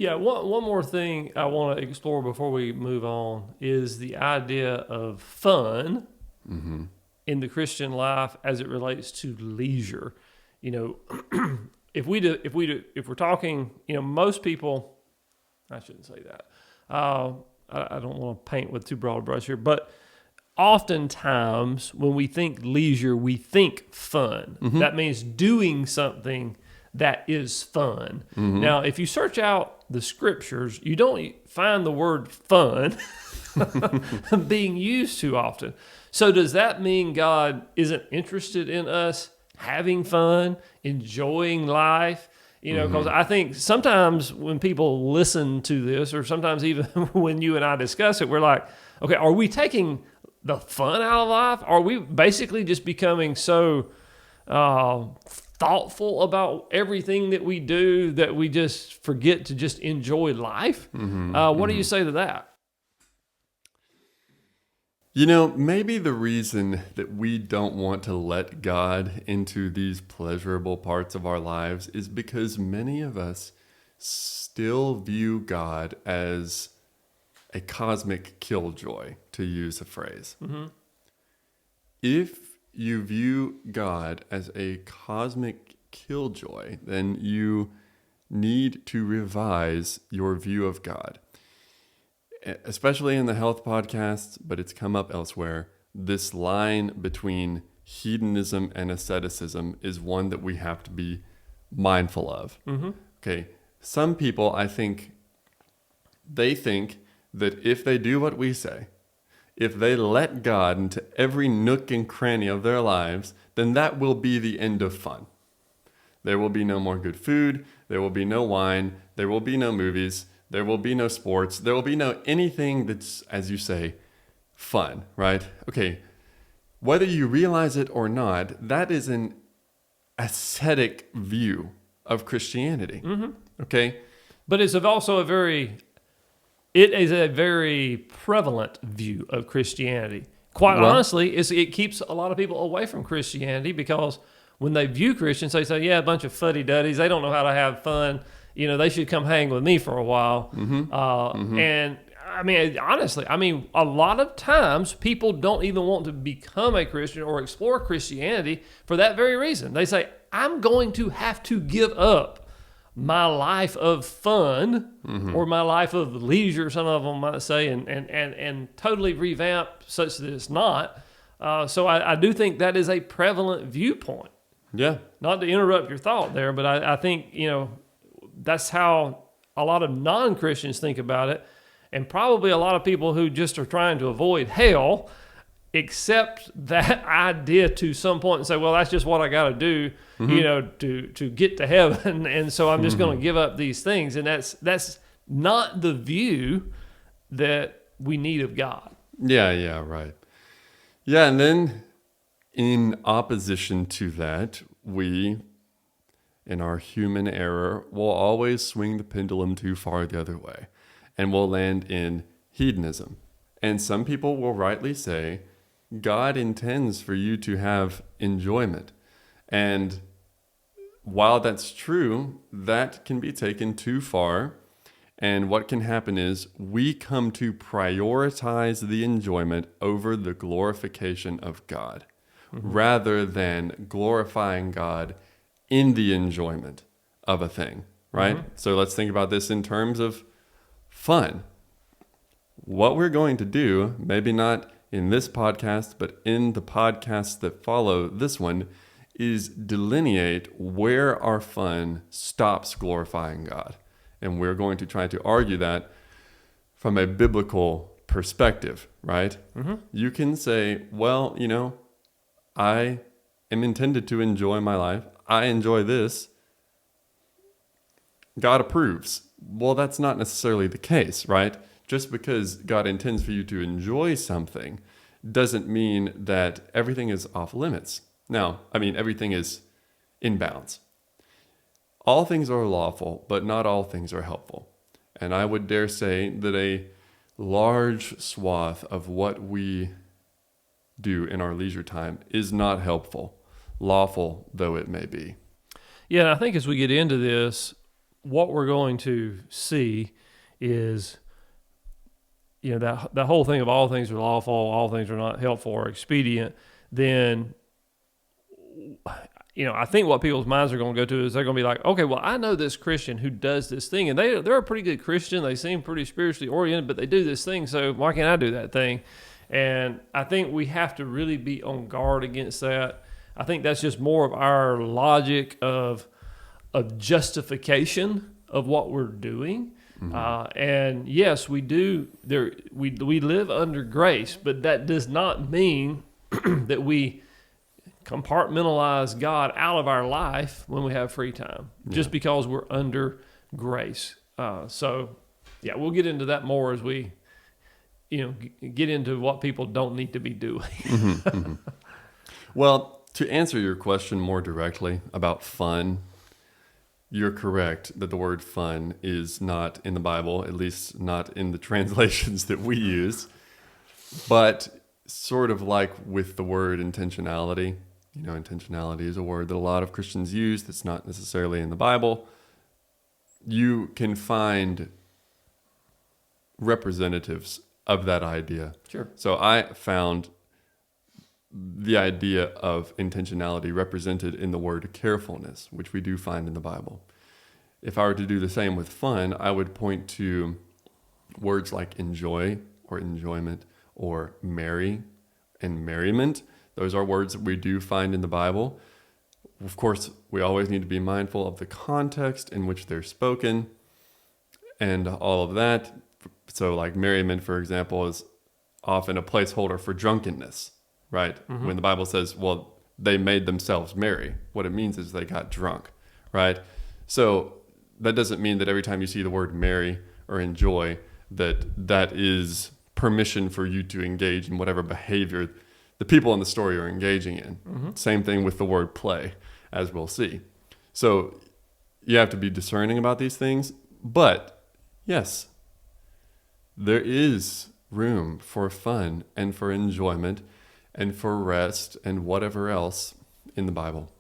Yeah, one more thing I want to explore before we move on is the idea of fun in the Christian life as it relates to leisure. You know, if we're talking, most people, I shouldn't say that. I don't want to paint with too broad a brush here, but oftentimes when we think leisure, we think fun. That means doing something that is fun. Now, if you search out the scriptures, you don't find the word fun being used too often. So does that mean God isn't interested in us having fun, enjoying life? Because I think sometimes when people listen to this, or sometimes even when you and I discuss it, we're like, okay, are we taking the fun out of life? Are we basically just becoming so thoughtful about everything that we do that we just forget to just enjoy life? What do you say to that? Maybe the reason that we don't want to let God into these pleasurable parts of our lives is because many of us still view God as a cosmic killjoy, to use a phrase. If you view God as a cosmic killjoy, then you need to revise your view of God. Especially in the health podcasts, but it's come up elsewhere. This line between hedonism and asceticism is one that we have to be mindful of. Okay, some people, I think, they think that if they do what we say, if they let God into every nook and cranny of their lives, then that will be the end of fun. There will be no more good food. There will be no wine. There will be no movies. There will be no sports. There will be no anything that's, as you say, fun, right? Okay, whether you realize it or not, that is an ascetic view of Christianity, okay? But it's also it is a very prevalent view of Christianity. Quite honestly, it keeps a lot of people away from Christianity because when they view Christians, they say, yeah, a bunch of fuddy-duddies. They don't know how to have fun. They should come hang with me for a while. And I mean, honestly, a lot of times people don't even want to become a Christian or explore Christianity for that very reason. They say, I'm going to have to give up my life of fun or my life of leisure, some of them might say, and totally revamp such that it's not. So I do think that is a prevalent viewpoint. Yeah. Not to interrupt your thought there, but I think, that's how a lot of non-Christians think about it. And probably a lot of people who just are trying to avoid hell accept that idea to some point and say, well, that's just what I got to do, to get to heaven. And so I'm just going to give up these things. And that's not the view that we need of God. Yeah, right. Yeah, and then in opposition to that, we, in our human error, will always swing the pendulum too far the other way, and we'll land in hedonism. And some people will rightly say, God intends for you to have enjoyment. And while that's true, that can be taken too far. And what can happen is we come to prioritize the enjoyment over the glorification of God, rather than glorifying God in the enjoyment of a thing, right? So let's think about this in terms of fun. What we're going to do, maybe not in this podcast, but in the podcasts that follow this one, is delineate where our fun stops glorifying God. And we're going to try to argue that from a biblical perspective, right? You can say, well, I am intended to enjoy my life. I enjoy this. God approves. Well, that's not necessarily the case, right? Just because God intends for you to enjoy something doesn't mean that everything is off limits. Now, everything is in bounds. All things are lawful, but not all things are helpful. And I would dare say that a large swath of what we do in our leisure time is not helpful, lawful though it may be. Yeah, and I think as we get into this, what we're going to see is, that whole thing of all things are lawful, all things are not helpful or expedient, then, I think what people's minds are going to go to is they're going to be like, okay, well, I know this Christian who does this thing, and they're a pretty good Christian. They seem pretty spiritually oriented, but they do this thing, so why can't I do that thing? And I think we have to really be on guard against that. I think that's just more of our logic of justification of what we're doing. And yes, we do. We live under grace, but that does not mean that we compartmentalize God out of our life when we have free time, just because we're under grace. So, we'll get into that more as we, get into what people don't need to be doing. Well, to answer your question more directly about fun, you're correct that the word fun is not in the Bible, at least not in the translations that we use. But sort of like with the word intentionality, intentionality is a word that a lot of Christians use that's not necessarily in the Bible. You can find representatives of that idea. Sure. So I found the idea of intentionality represented in the word carefulness, which we do find in the Bible. If I were to do the same with fun, I would point to words like enjoy or enjoyment or merry and merriment. Those are words that we do find in the Bible. Of course, we always need to be mindful of the context in which they're spoken and all of that. So like merriment, for example, is often a placeholder for drunkenness, right? Mm-hmm. When the Bible says, well, they made themselves merry, what it means is they got drunk, right? So that doesn't mean that every time you see the word merry or enjoy, that is permission for you to engage in whatever behavior the people in the story are engaging in. Mm-hmm. Same thing with the word play, as we'll see. So you have to be discerning about these things. But yes, there is room for fun and for enjoyment and for rest and whatever else in the Bible.